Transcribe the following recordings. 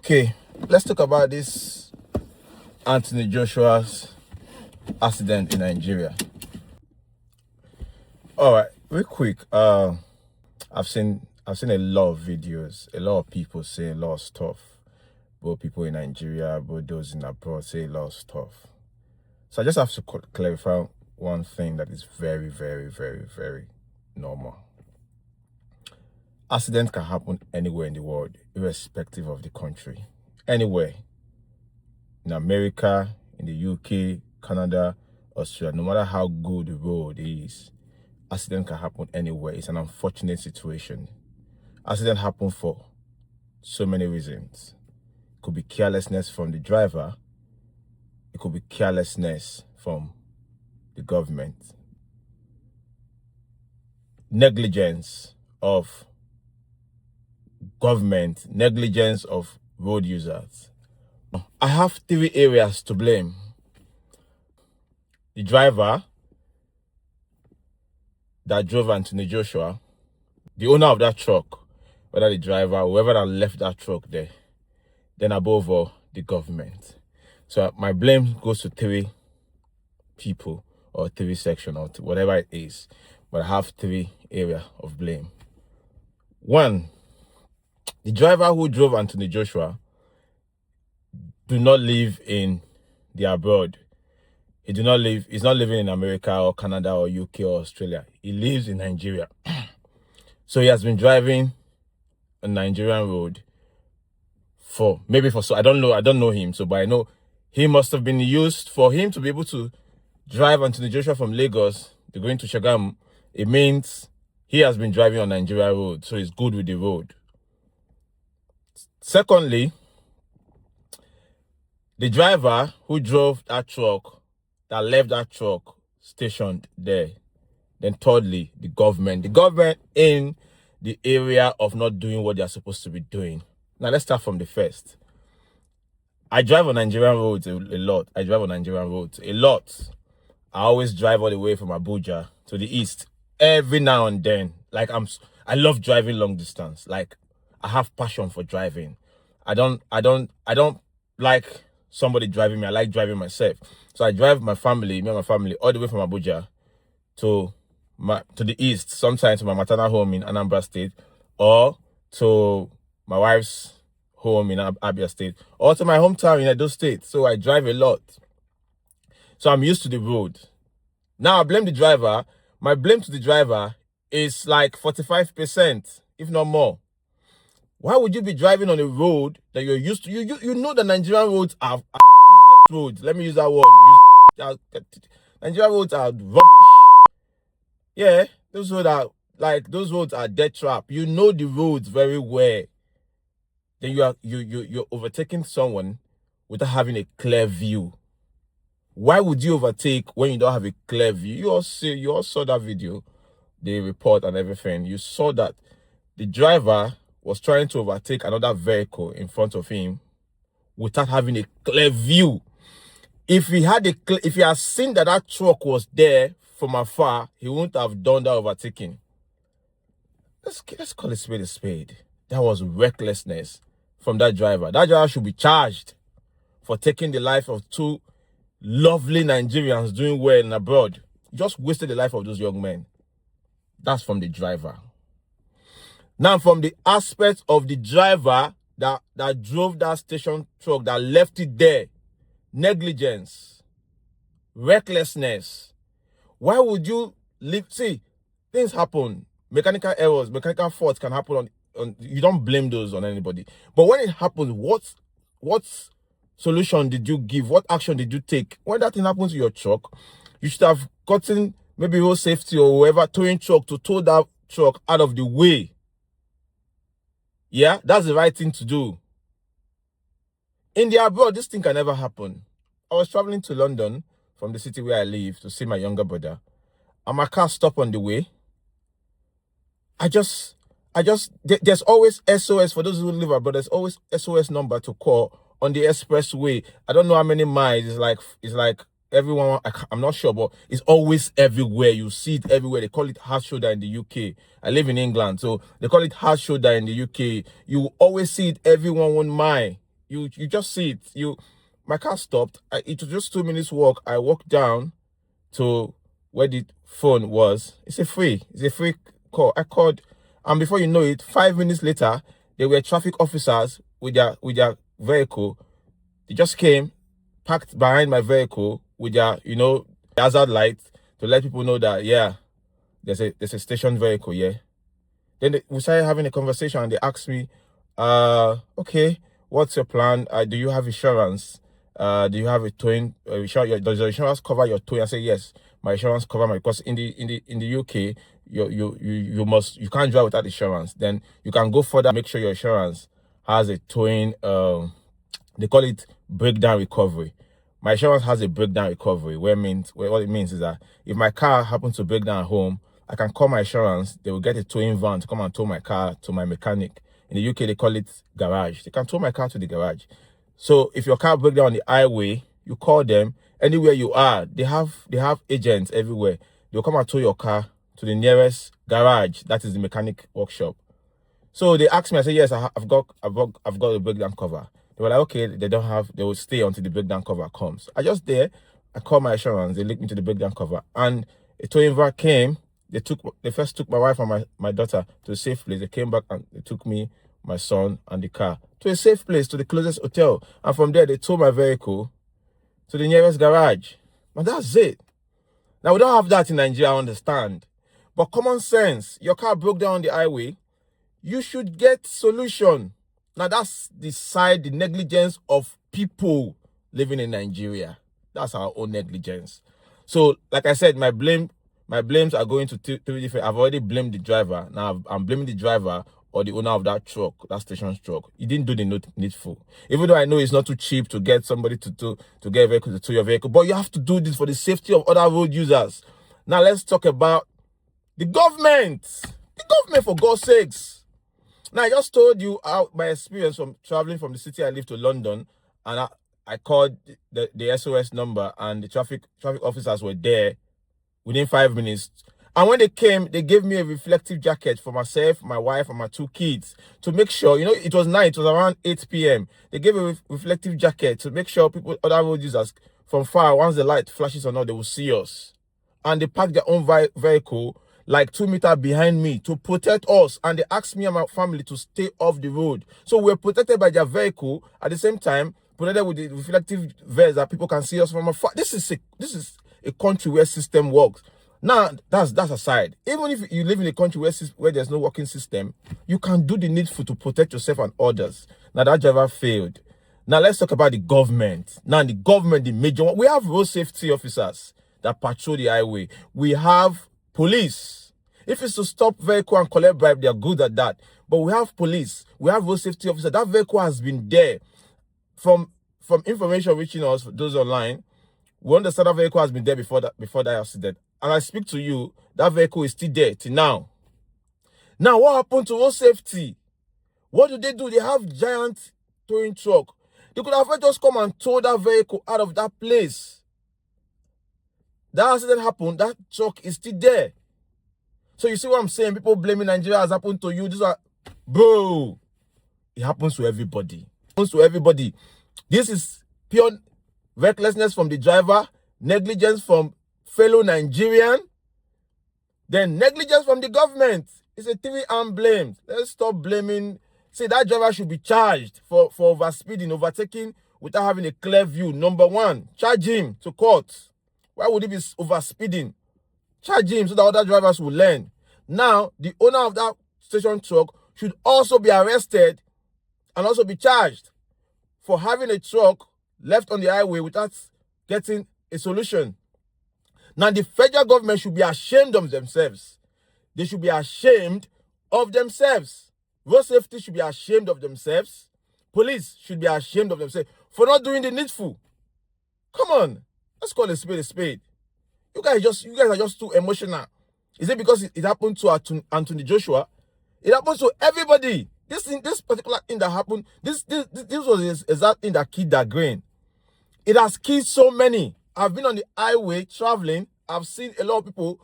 Okay, let's talk about this Anthony Joshua's accident in Nigeria. All right, real quick. I've seen a lot of videos. A lot of people say a lot of stuff. Both people in Nigeria, both those in abroad say a lot of stuff. So I just have to clarify one thing that is very, very, very, very normal. Accidents can happen anywhere in the world, irrespective of the country. Anywhere. In America, in the UK, Canada, Australia, no matter how good the road is, accident can happen anywhere. It's an unfortunate situation. Accident happen for so many reasons. It could be carelessness from the driver. It could be carelessness from the government. Negligence of government, negligence of road users. I have three areas to blame. The driver that drove Anthony Joshua, the owner of that truck, whether the driver, whoever that left that truck there, then above all, the government. So my blame goes to three people or three sections or whatever it is. But I have three areas of blame. One, the driver who drove Anthony Joshua do not live in the abroad. He's not living in America or Canada or UK or Australia. He lives in Nigeria. So he has been driving a Nigerian road I don't know him, but I know he must have been used for him to be able to drive Anthony Joshua from Lagos to going to Shagamu. It means he has been driving on Nigeria road, so he's good with the road. Secondly, the driver who drove that truck, that left that truck stationed there. Then thirdly, the government in the area of not doing what they're supposed to be doing. Now let's start from the first. I drive on Nigerian roads a lot. I always drive all the way from Abuja to the east every now and then. I love driving long distance. Like, I have passion for driving. I don't like somebody driving me. I like driving myself. So I drive me and my family, all the way from Abuja to the east, sometimes to my maternal home in Anambra State, or to my wife's home in Abia State, or to my hometown in Edo State. So I drive a lot. So I'm used to the road. Now I blame the driver. My blame to the driver is like 45%, if not more. Why would you be driving on a road that you're used to? You know the Nigerian roads are useless roads. Let me use that word. Nigerian roads are rubbish. Yeah, those roads are death trap. You know the roads very well. Then you're overtaking someone without having a clear view. Why would you overtake when you don't have a clear view? You all saw that video, the report and everything. You saw that the driver was trying to overtake another vehicle in front of him without having a clear view. If he had seen that truck was there from afar, he wouldn't have done that overtaking. Let's call a spade. That was recklessness from that driver. That driver should be charged for taking the life of two lovely Nigerians doing well in abroad. Just wasted the life of those young men. That's from the driver. Now, from the aspect of the driver that drove that station truck, that left it there, negligence, recklessness. Why would you leave? See, things happen. Mechanical errors, mechanical faults can happen on you don't blame those on anybody. But when it happens, what solution did you give? What action did you take? When that thing happens to your truck, you should have gotten maybe road safety or whoever towing truck to tow that truck out of the way. Yeah, that's the right thing to do. In the abroad, this thing can never happen. I was traveling to London from the city where I live to see my younger brother, and my car stopped on the way. There's always SOS for those who live abroad. There's always SOS number to call on the expressway. I don't know how many miles. It's like everyone. I'm not sure, but it's always everywhere. You see it everywhere. They call it hard shoulder in the UK. I live in England, so they call it hard shoulder in the UK. You always see it every 1 mile. You just see it. My car stopped. It was just 2 minutes walk. I walked down to where the phone was. It's a free call. I called, and before you know it, 5 minutes later, there were traffic officers with their vehicle. They just came, parked behind my vehicle with their hazard light to let people know that there's a station vehicle. Then we started having a conversation, and they asked me, okay, what's your plan? Do you have insurance? Do you have a towing? Does your insurance cover your towing? I say yes, my insurance cover my, because in the UK, you can't drive without insurance. Then you can go further, make sure your insurance has a towing. They call it breakdown recovery. My insurance has a breakdown recovery. What it means is that if my car happens to break down at home, I can call my insurance. They will get a towing van to come and tow my car to my mechanic. In the UK, they call it garage. They can tow my car to the garage. So if your car breaks down on the highway, you call them. Anywhere you are, they have agents everywhere. They'll come and tow your car to the nearest garage. That is the mechanic workshop. So they asked me. I said yes, I've got a breakdown cover. They were like, okay, they will stay until the breakdown cover comes. I called my insurance. They linked me to the breakdown cover, and a towing van came. They first took my wife and my daughter to a safe place. They came back and they took me, my son, and the car to a safe place, to the closest hotel. And from there, they towed my vehicle to the nearest garage. And that's it. Now, we don't have that in Nigeria, I understand. But common sense, your car broke down on the highway, you should get solution. Now, that's the negligence of people living in Nigeria. That's our own negligence. So, like I said, my blames are going to three different. I've already blamed the driver. Now I'm blaming the driver or the owner of that truck, that station truck. He didn't do the needful. Even though I know it's not too cheap to get somebody to get a vehicle to tow your vehicle, but you have to do this for the safety of other road users. Now let's talk about the government. The government, for God's sakes. Now I just told you my experience from traveling from the city I live to London, and I called the SOS number, and the traffic officers were there within 5 minutes. And when they came, they gave me a reflective jacket for myself, my wife, and my 2 kids to make sure, it was night, it was around 8 p.m. They gave a reflective jacket to make sure other road users from far, once the light flashes or not, they will see us. And they parked their own vehicle like 2 meters behind me to protect us. And they asked me and my family to stay off the road. So we're protected by their vehicle, at the same time, protected with the reflective vests that people can see us from afar. This is a country where system works. Now, that's aside. Even if you live in a country where there's no working system, you can do the needful to protect yourself and others. Now, that driver failed. Now, let's talk about the government. Now, the government, the major one, we have road safety officers that patrol the highway. We have police. If it's to stop vehicle and collect bribe, they are good at that. But we have police. We have road safety officers. That vehicle has been there. From information reaching us, those online, we understand that vehicle has been there before that accident. And I speak to you, that vehicle is still there till now. Now, what happened to road safety? What do? They have giant towing truck. They could have just come and tow that vehicle out of that place. That accident happened, that truck is still there. So you see what I'm saying? People blaming Nigeria has happened to you. Bro, it happens to everybody. It happens to everybody. This is pure recklessness from the driver, negligence from fellow Nigerian, then negligence from the government. It's a 3-arm blame. Let's stop blaming. See, that driver should be charged for overspeeding, overtaking without having a clear view. Number 1, charge him to court. Why would he be overspeeding? Charge him so that other drivers will learn. Now, the owner of that station truck should also be arrested and also be charged for having a truck left on the highway without getting a solution. Now, the federal government should be ashamed of themselves. They should be ashamed of themselves. Road safety should be ashamed of themselves. Police should be ashamed of themselves for not doing the needful. Come on, let's call a spade a spade. You guys are just too emotional. Is it because it happened to Anthony Joshua? It happens to everybody. This particular thing that happened, this was the exact thing that killed that grain. It has killed so many. I've been on the highway traveling. I've seen a lot of people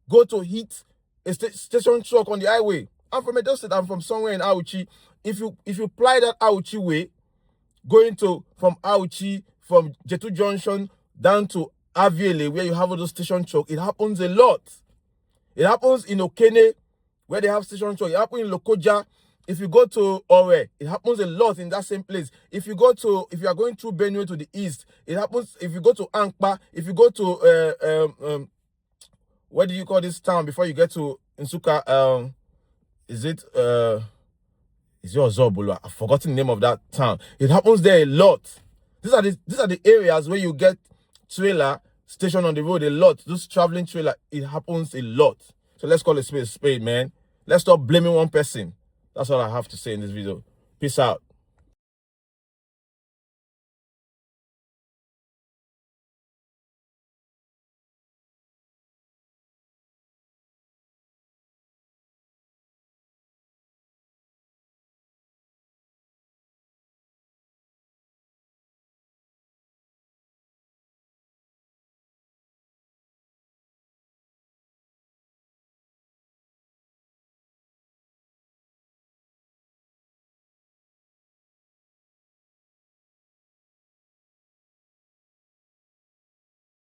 go to hit a station truck on the highway. I'm from Edo State. I'm from somewhere in Auchi. If you ply that Auchi way, going to from Auchi, from Jetu Junction down to Aviele, where you have all those station choke. It happens a lot. It happens in Okene, where they have station choke. It happens in Lokoja. If you go to Ore, it happens a lot in that same place. If you are going through Benue to the east, it happens. If you go to Ankpa, if you go to what do you call this town before you get to Nsuka? Is it Ozobolo? I've forgotten the name of that town. It happens there a lot. These are the areas where you get trailer station on the road a lot. Those traveling trailer, it happens a lot. So let's call a spade, man. Let's stop blaming one person. That's all I have to say in this video. Peace out.